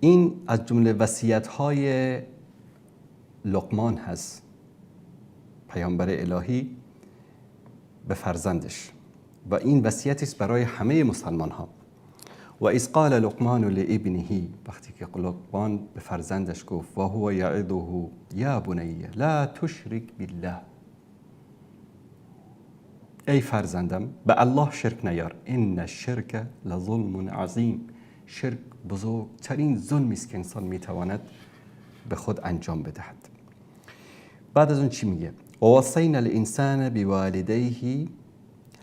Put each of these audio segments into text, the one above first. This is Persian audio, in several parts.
این از جمله وصیت‌های لقمان هست، پیامبر الهی به فرزندش، و این وصیتی است برای همه مسلمان ها. و اذ قال لقمان لابنه، وقتی که لقمان به فرزندش گفت و هو یعظه یا بنی لا تشرک بالله، ای فرزندم به الله شرک نیار، ان الشرک لظلم عظیم، شرک بزرگترین ظلمی است که انسان میتواند به خود انجام بدهد. بعد از اون چی میگه؟ ووصینا الانسان بوالدیه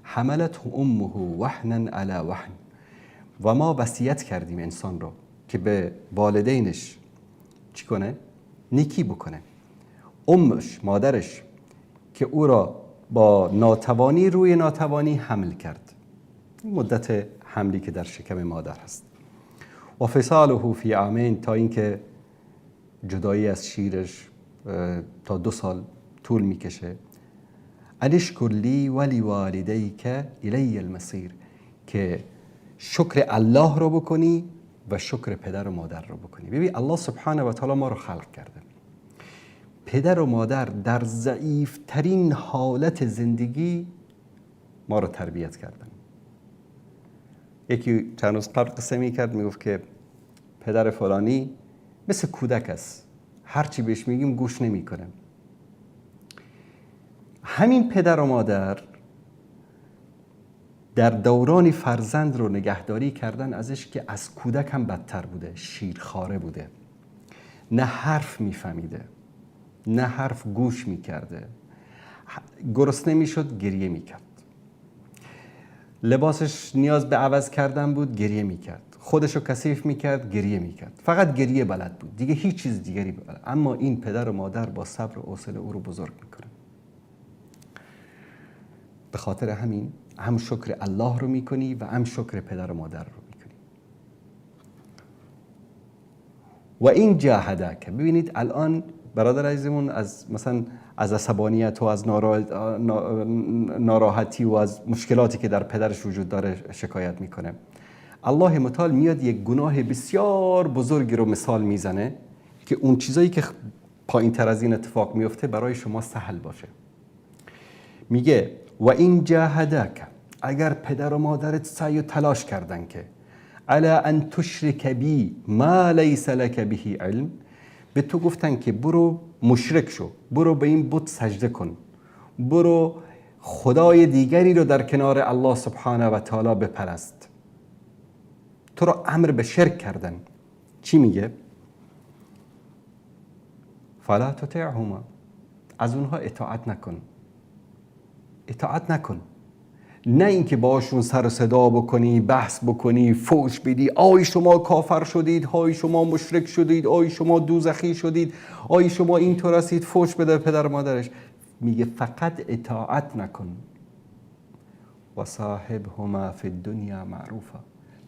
حملته امه وهنا علی وهن، و ما وصیت کردیم انسان رو که به والدینش چی کنه؟ نیکی بکنه. امش، مادرش، که او را با ناتوانی روی ناتوانی حمل کرد، مدت حملی که در شکم مادر هست. و فصاله فی عامین، تا اینکه جدایی از شیرش تا 2 سال طول میکشه. ان اشکر لی ولی والدیک الی المصیر، که شکر الله رو بکنی و شکر پدر و مادر رو بکنی. ببین الله سبحانه و تعالی ما رو خلق کرده، پدر و مادر در ضعیفترین حالت زندگی ما رو تربیت کردن. یکی چند روز قبل قصه میکرد، میگفت که پدر فلانی مثل کودک است، هرچی بهش میگیم گوش نمیکنه. همین پدر و مادر در دوران فرزند رو نگهداری کردن ازش که از کودک هم بدتر بوده، شیرخواره بوده، نه حرف میفهمیده، نه حرف گوش میکرده، گرسنه میشد گریه میکرد، لباسش نیاز به عوض کردن بود گریه میکرد، خودشو کثیف میکرد گریه میکرد، فقط گریه بلد بود، دیگه هیچ چیز دیگری بلد. اما این پدر و مادر با صبر و حوصله او رو بزرگ میکنه. به خاطر همین هم شکر الله رو میکنی و هم شکر پدر و مادر رو میکنی. و این جاهدک، ببینید الان برادر عزیزمون از مثلا از عصبانیت و از ناراحتی و از مشکلاتی که در پدرش وجود داره شکایت میکنه. الله متعال میاد یک گناه بسیار بزرگی رو مثال میزنه که اون چیزایی که پایین تر از این اتفاق میفته برای شما سهل باشه. میگه و این جاهدک، اگر پدر و مادرت سعی و تلاش کردن که علی ان تشرک بی ما لیس لک به علم، به تو گفتن که برو مشرک شو، برو به این بت سجده کن، برو خدای دیگری رو در کنار الله سبحانه و تعالی بپرست، تو رو امر به شرک کردن. چی میگه؟ فلا تطعهما، از اونها اطاعت نکن، اطاعت نکن. نه اینکه باشون سر و صدا بکنی، بحث بکنی، فوش بدی، آی شما کافر شدید، آی شما مشرک شدید، آی شما دوزخی شدید، آی شما اینطور هستید، فوش بده پدر مادرش. میگه فقط اطاعت نکن. و صاحبهما فی الدنیا معروفا،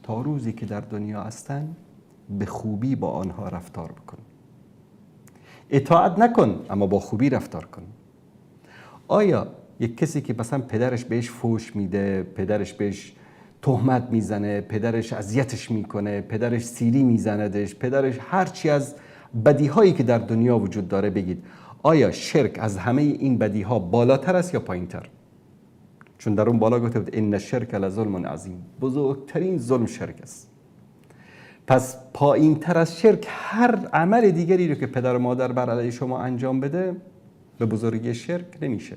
تا روزی که در دنیا هستن به خوبی با آنها رفتار بکن. اطاعت نکن اما با خوبی رفتار کن. آیا یک کسی که مثلا پدرش بهش فوش میده، پدرش بهش تهمت میزنه، پدرش اذیتش میکنه، پدرش سیلی میزندش، پدرش هرچی از بدیهایی که در دنیا وجود داره بگید، آیا شرک از همه این بدیها بالاتر است یا پایینتر؟ چون در اون بالا گفته بود ان الشرک لظلم عظیم، بزرگترین ظلم شرک است. پس پایینتر از شرک هر عمل دیگری رو که پدر و مادر بر علیه شما انجام بده به بزرگی شرک نمیشه.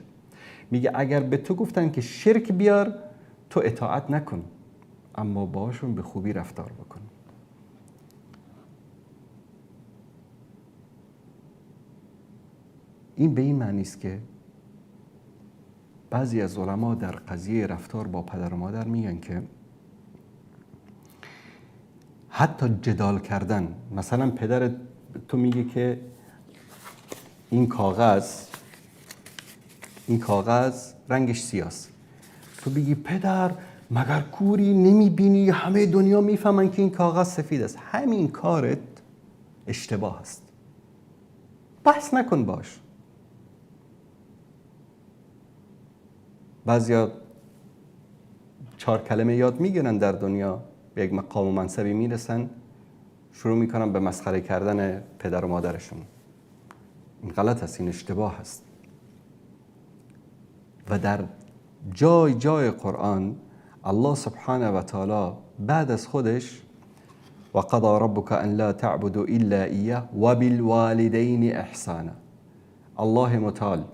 میگه اگر به تو گفتن که شرک بیار، تو اطاعت نکن اما باشون به خوبی رفتار بکن. این به این معنی است که بعضی از علما در قضیه رفتار با پدر و مادر میگن که حتی جدال کردن، مثلا پدر تو میگه که این کاغذ رنگش سیاست، تو بگی پدر مگر کوری نمیبینی همه دنیا میفهمن که این کاغذ سفید است، همین کارت اشتباه است، بحث نکن باش. بعضیا 4 کلمه یاد میگیرن در دنیا، به یک مقام و منصبی میرسن، شروع میکنن به مسخره کردن پدر و مادرشون. این غلط است، این اشتباه است. و در جای جای قرآن الله سبحانه و تعالی بعد از خودش و قضا ربک ان لا تعبدوا الا ایه و بالوالدین احسانا، الله متعال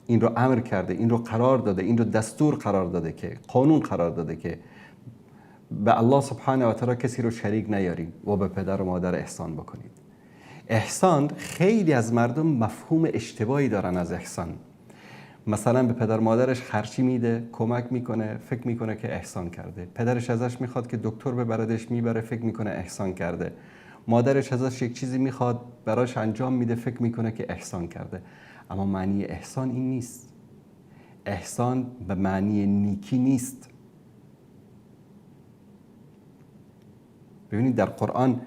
این رو امر کرده، این رو قرار داده، این رو دستور قرار داده، که قانون قرار داده که به الله سبحانه و تعالی کسی رو شریک نیارید و به پدر و مادر احسان بکنید. احسان، خیلی از مردم مفهوم اشتباهی دارن از احسان. مثلا به پدر مادرش خرچی میده، کمک میکنه، فکر میکنه که احسان کرده. پدرش ازش میخواد که دکتر ببردش، میبره، فکر میکنه احسان کرده. مادرش ازش یک چیزی میخواد، براش انجام میده، فکر میکنه که احسان کرده. اما معنی احسان این نیست. احسان به معنی نیکی نیست. ببینید در قرآن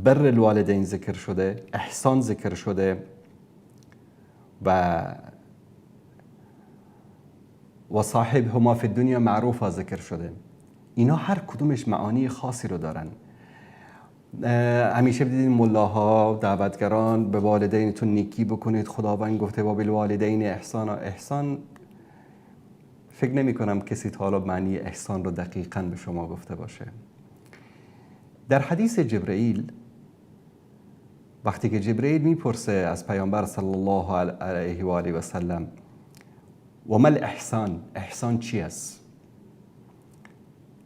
بر الوالدین ذکر شده، احسان ذکر شده و صاحبهما فی الدنیا معروفا ذکر شده. اینا هر کدومش معانی خاصی رو دارن. همیشه بدید ملاها، دعوتگران به والدینتون نیکی بکنید، خداوند گفته و بالوالدین احسانا. احسان فکر نمی کنم کسی تا حالا معنی احسان رو دقیقاً به شما گفته باشه. در حدیث جبرئیل، وقتی که جبرئیل میپرسه از پیامبر صلی الله علیه و آله و سلم و ما الاحسان، احسان چی است؟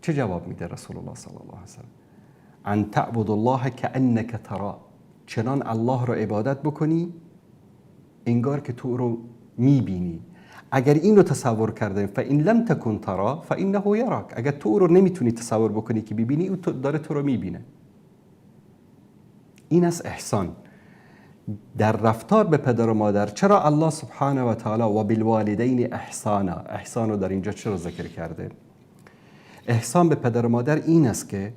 چه جواب میده رسول الله صلی الله علیه و سلم؟ ان تعبد الله کانک تراه، چنان الله رو عبادت بکنی انگار که تو رو میبینی. اگر این رو تصور کرده فان لم تکن تراه فانه یراک، اگر تو رو نمیتونی تصور بکنی که ببینی، او داره تو رو میبینه. این است احسان در رفتار به پدر و مادر. چرا الله سبحانه و تعالی و بالوالدین احسانا، احسان رو در اینجا چرا ذکر کرده؟ احسان به پدر و مادر این است که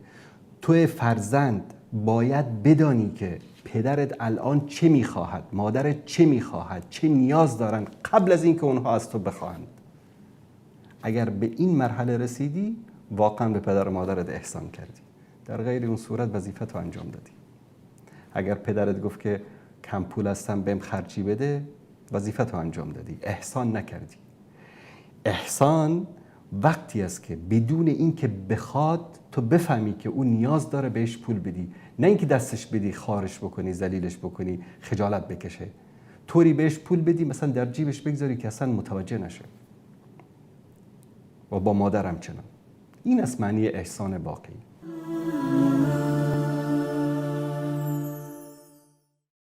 تو فرزند باید بدانی که پدرت الان چه میخواهد، مادرت چه میخواهد، چه نیاز دارن قبل از اینکه اونها از تو بخواهند. اگر به این مرحله رسیدی، واقعا به پدر و مادرت احسان کردی. در غیر اون صورت وظیفت رو انجام دادی. اگر پدرت گفت که کم پول هستم بهم خرجی بده، وظیفت رو انجام دادی، احسان نکردی. احسان وقتی است که بدون اینکه بخواد تو بفهمی که اون نیاز داره بهش پول بدی، نه اینکه دستش بدی خارش بکنی، ذلیلش بکنی، خجالت بکشه. طوری بهش پول بدی مثلا در جیبش بگذاری که اصلا متوجه نشه. و با مادرم چنان. این است معنی احسان باقی.